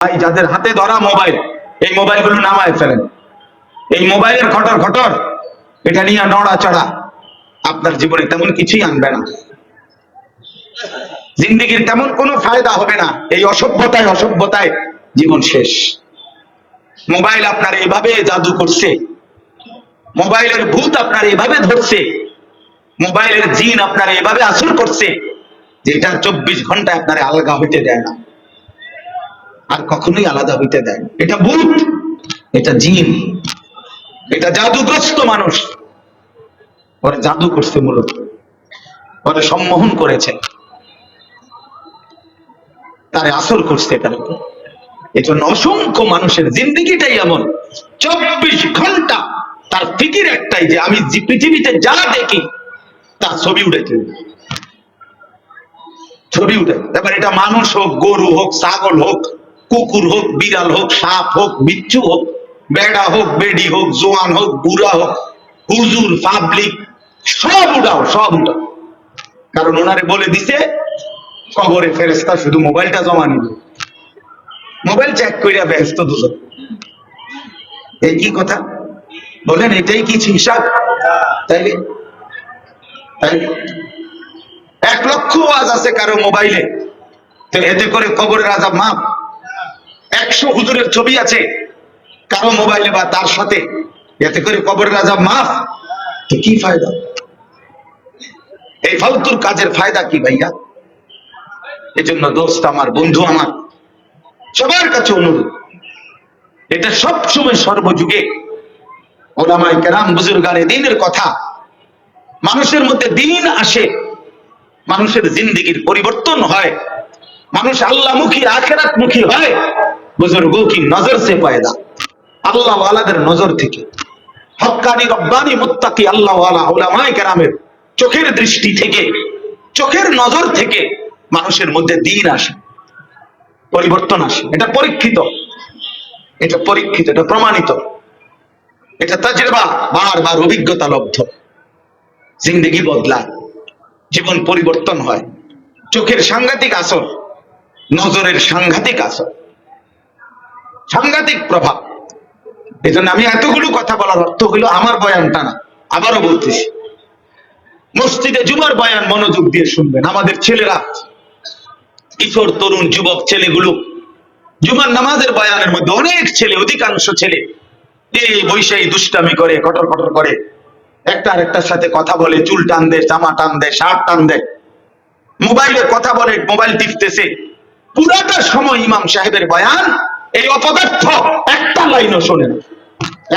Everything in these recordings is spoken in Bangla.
ভাই যাদের হাতে ধরা মোবাইল, এই মোবাইলগুলো নামায় ফেলেন। এই মোবাইলের খটর খটর এটা নিয়ে নড়াচড়া আপনার জীবনে তেমন কিছুই আনবে না, জিন্দেগির তেমন কোনো ফায়দা হবে না। এই অসভ্যতায় জীবন শেষ। মোবাইল আপনার এইভাবে জাদু করছে, মোবাইলের ভূত আপনার এইভাবে ধরছে, মোবাইলের জিন আপনার এইভাবে আসর করছে যে এটা 24 ঘন্টা আপনার আলগা হইতে দেয় না, আর কখনোই আলাদা হইতে দেয় না। এটা ভূত, এটা জিন, এটা জাদুগ্রস্ত মানুষ। ওরা জাদু করছে, মূলত ওরা সম্মোহন করেছে, তারে আসর করছে তার উপর। এই জন্য অসংখ্য মানুষের জিন্দেগিটাই এমন, 24 ঘন্টা তার ফিকির একটাই যে আমি পৃথিবীতে যা দেখি তার ছবি উঠে এবার এটা মানুষ হোক, গরু হোক, ছাগল হোক, কুকুর হোক, বিড়াল হোক, সাপ হোক, বিচ্ছু হোক, বেড়া হোক, বেডি হোক, জোয়ান হোক, বুড়া হোক, হুজুর, পাবলিক, সব উঠাও। কারণ ওনারে বলে দিছে কবরে ফেরেশতা শুধু মোবাইলটা জমা নিবে, মোবাইল চেক কইরা ব্যস্ত দুজন। এই কি কথা বলেন? এটাই কি হিসাব? তাইলে 1 লক্ষ ওয়াজ আছে কারো মোবাইলে, তো এতে করে কবরের আযাব মাফ। 100 হুজুরের ছবি আছে কারো মোবাইলে বা তার সাথে, এতে করে কবরের আযাব মাফ। তো কি ফায়দা? এই ফালতুর কাজের ফায়দা কি ভাইয়া? এজন্য দোস্ত আমার, বন্ধু আমার, সবার কাছে অনুরোধ, এটা সব সময় সর্বযুগে ওলামায়ে কেরাম বুজুর্গানে দ্বীনের কথা, মানুষের মধ্যে দ্বীন আসে, মানুষের জিন্দেগির পরিবর্তন হয়, মানুষ আল্লাহমুখী আখিরাতমুখী হয়। বুজুর্গোं की नजर से पैदा, আল্লাহ ওয়ালাদের নজর থেকে, হক্কানি রব্বানি মুত্তাকি আল্লাহ ওয়ালা উলামায়ে কেরামের চোখের দৃষ্টি থেকে, চোখের নজর থেকে মানুষের মধ্যে দ্বীন আসে, পরিবর্তন আসে। এটা পরীক্ষিত, এটা প্রমাণিত, এটা তাজরিবা, বারবার অভিজ্ঞতা লব্ধ। জিন্দেগি বদলায়, জীবন পরিবর্তন হয়, চোখের সাংঘাতিক আসর, নজরের সাংঘাতিক আসর, সাংঘাতিক প্রভাব। এই জন্য আমি এতগুলো কথা বলার অর্থ হলো আমার বয়ানটা না, আবারও বলতেছি, মসজিদে জুমার বয়ান মনোযোগ দিয়ে শুনবেন। আমাদের ছেলেরা, কিশোর তরুণ যুবক ছেলেগুলো জুমার নামাজের বয়ানের মধ্যে অনেক ছেলে, অধিকাংশ ছেলে এই বৈশাখী দুষ্টামি করে, কটর কটর করে, একটা আরেকটার সাথে কথা বলে, চুল টান দেয়, জামা টান দেয়, শার্ট টান দেয়, মোবাইলে কথা বলে, মোবাইল টিপতেছে। পুরাটা সময় ইমাম সাহেবের বয়ান এই অপদার্থ একটা লাইনও শোনে না,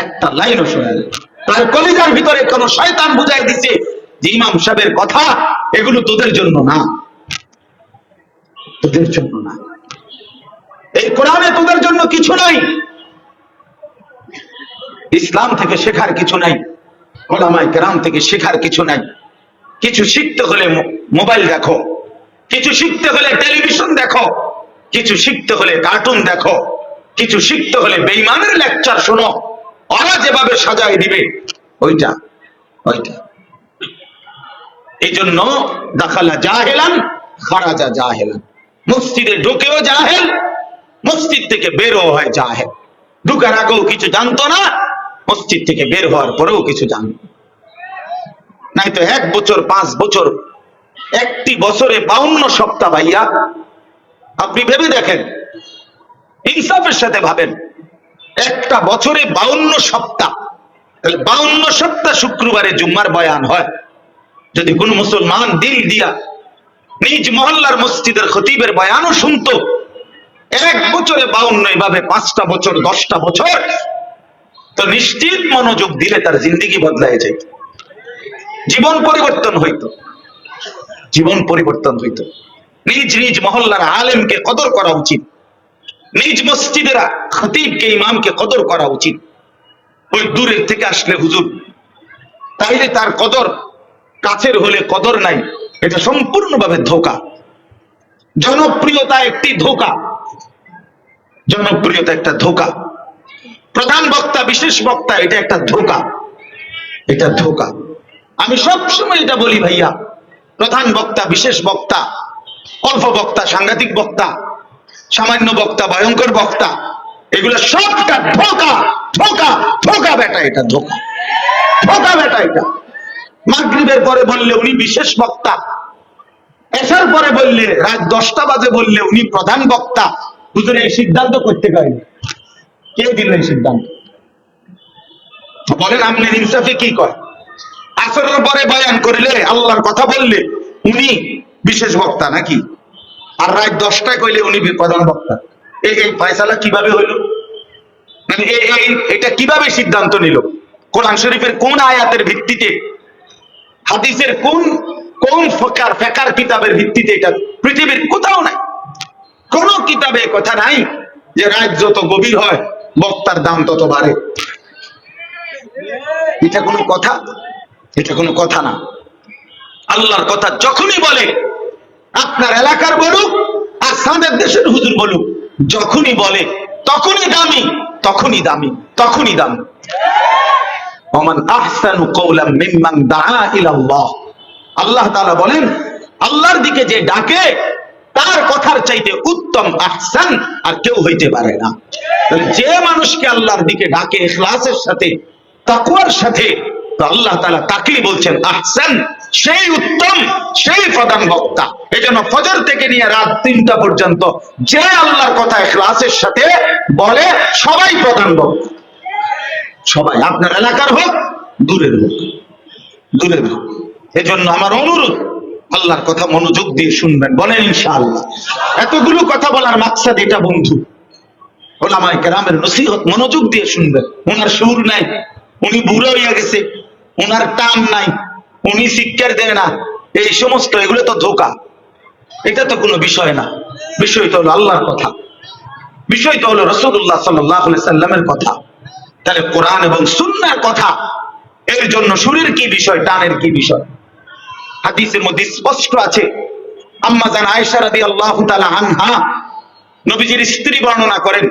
একটা লাইনও শোনে না। তার কলিজার ভিতরে কোন শয়তান বুঝাই দিছে যে ইমাম সাহেবের কথা এগুলো তোদের জন্য না, তোদের জন্য না, এই কোরআনে তোদের জন্য কিছু নাই, ইসলাম থেকে শেখার কিছু নাই, ওলামায়ে কেরাম থেকে শেখার কিছু নাই। কিছু শিখতে হলে মোবাইল দেখো, কিছু শিখতে হলে টেলিভিশন দেখো, কিছু শিখতে হলে কার্টুন দেখো, কিছু শিখতে হলে বেঈমানের লেকচার শোনো, ওরা যেভাবে সাজায় দিবে ওইটা। এই জন্য দাখালা জাহেলান খারাজা জাহেলান, মসজিদে ঢুকেও জাহেল, মসজিদ থেকে বেরও হয় জাহেল। ঢুকার আগেও কিছু জানতো না, মসজিদ থেকে বের হওয়ার পরেও কিছু জানতো নাই। তো 1 বছর 5 বছর, একটি বছরে 52 সপ্তাহ ভাইয়া, আপনি ভেবে দেখেন, ইনসাফের সাথে ভাবেন, একটা বছরে 52 সপ্তাহ, তাহলে 52 সপ্তাহ শুক্রবারে জুম্মার বয়ান হয়। যদি কোন মুসলমান দিল দিয়া নিজ মহল্লার মসজিদের খতিবের বয়ানও শুনতো, 1 বছরে 52, এভাবে 5টা বছর, 10টা বছর, তো নিশ্চিত মনোযোগ দিলে তার জিন্দেগি বদলায় যেত, জীবন পরিবর্তন হইতো, জীবন পরিবর্তন হইতো। নিজ নিজ মহল্লার আলেমকে কদর করা উচিত, নিজ মসজিদের খতিবকে, ইমামকে কদর করা উচিত। ওই দূরের থেকে আসলে হুজুর, তাইলে তার কদর, কাছের হলে কদর নাই, এটা সম্পূর্ণভাবে ধোঁকা। জনপ্রিয়তা একটি ধোঁকা, জনপ্রিয়তা একটা ধোঁকা, প্রধান বক্তা, বিশেষ বক্তা, এটা একটা ধোঁকা, এটা ধোঁকা। আমি সবসময় এটা বলি ভাইয়া, প্রধান বক্তা, বিশেষ বক্তা, অল্প বক্তা, সাংঘাতিক বক্তা, সামান্য বক্তা, ভয়ঙ্কর বক্তা, এগুলো সবটা ধোঁকা, ধোঁকা, ধোঁকা বেটা, এটা ধোঁকা, ধোঁকা বেটা এটা। মাগরিবের পরে বললে উনি বিশেষ বক্তা, এসার পরে বললে রাত 10টা বাজে বললে উনি প্রধান বক্তা। হুজুর এই সিদ্ধান্ত করতে পারেন, কে দিলেন সিদ্ধান্ত? বলেন আপনি ইনসাফে কি কয়? আসরের পরে বয়ান করলে, আল্লাহর কথা বললে উনি বিশেষ বক্তা নাকি, আর রাত 10টায় কইলে উনি প্রধান বক্তা। এই ফয়সালা কিভাবে হইল? মানে এটা কিভাবে সিদ্ধান্ত নিল? কোরআন শরীফের কোন আয়াতের ভিত্তিতে, হাদিসের কোন কোন ফিকর কিতাবের ভিত্তিতে? এটা পৃথিবীর কোথাও নাই, কোন কিতাবে কথা নাই যে রাত যত গভীর হয় বক্তার দাম তত বাড়ে। এটা কোনো কথা? এটা কোনো কথা না। আল্লাহর কথা যখনই বলে, আপনার এলাকার বলুক আর সামনের দেশের হুজুর বলুক, যখনই বলে তখনই দামি, তখনই দামি, তখনই দামি। ওমান আহসানু কওলাম মিম্মান দাআ ইলাল্লাহ। আল্লাহ তাআলা বলেন, আল্লাহর দিকে যে ডাকে তার কথার চাইতে উত্তম আহসান আর কেউ হইতে পারে না। যে মানুষকে আল্লাহর দিকে ডাকে ইখলাসের সাথে, তাকওয়ার সাথে, তো আল্লাহ তাআলা তাকেই বলছেন আহসান, সেই উত্তম, সেই প্রধান বক্তা। এজন্য ফজর থেকে নিয়ে রাত 3টা পর্যন্ত যে আল্লাহর কথা ইখলাসের সাথে বলে সবাই প্রধান বক্তা, সবাই। আপনার এলাকার হোক, দূরের হোক, দূরের হোক। এজন্য আমার অনুরোধ, আল্লাহর কথা মনোযোগ দিয়ে শুনবেন, বলেন ইনশাআল্লাহ। এতগুলো কথা বলার মাকসাদ এটা বন্ধু, ওলামায়ে কেরামের নসিহত মনোযোগ দিয়ে শুনবেন। ওনার সুর নাই, উনি বুড়ো হইয়া গেছে, ওনার টান নাই, উনি শিক্ষার দেয় না, এই সমস্ত এগুলো তো ধোঁকা। এটা তো কোনো বিষয় না। বিষয় তো হলো আল্লাহর কথা, বিষয় তো হলো রাসূলুল্লাহ সাল্লাল্লাহু আলাইহি সাল্লামের কথা। তাহলে কোরআন এবং সুন্নাহর কথা, এর জন্য সুরের কি বিষয়, টানের কি বিষয়? হাদিসের মধ্যে স্পষ্ট আছে। আম্মা জান আয়েশা রাদিয়াল্লাহু তাআলা আনহা নবীজির স্ত্রী বর্ণনা করেন,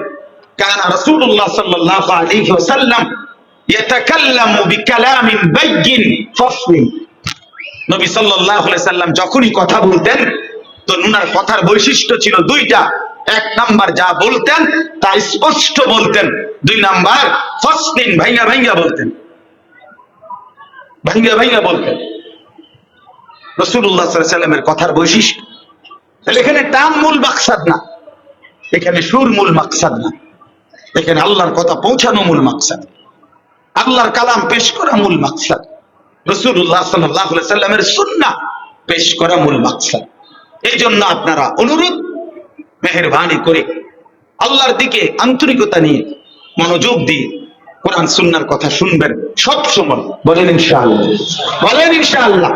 কানা রাসূলুল্লাহ সাল্লাল্লাহু আলাইহি ওয়াসাল্লাম ইয়াতাকাল্লামু বিকালামিন বাইয়িন ফাসলিন। নবী সাল্লাল্লাহু আলাইহি সাল্লাম যখনই কথা বলতেন, তো উনার কথার বৈশিষ্ট্য ছিল দুইটা। এক নাম্বার, যা বলতেন তা স্পষ্ট বলতেন। 2 নাম্বার, ফাসলিন, ভাইঙ্গা ভাইঙ্গা বলতেন, ভাইঙ্গা ভাইঙ্গা বলতেন। রাসূলুল্লাহ সাল্লাল্লাহু আলাইহি সাল্লামের কথার বৈশিষ্ট্য। তাহলে এখানে টান মূল মাকসাদ না, এখানে সুর মূল মাকসাদ না, এখানে আল্লাহর কথা পৌঁছানো মূল মাকসাদ, আল্লাহর কালাম পেশ করা মূল মাকসাদ, রাসূলুল্লাহ সাল্লাল্লাহু আলাইহি সাল্লামের সুন্নাহ পেশ করা মূল মাকসাদ। এই জন্য আপনারা অনুরোধ, মেহেরবানি করে আল্লাহর দিকে আন্তরিকতা নিয়ে মনোযোগ দিয়ে কোরআন সুন্নাহর কথা শুনবেন সব সময়। বলেন ইনশাআল্লাহ, বলেন ইনশাআল্লাহ।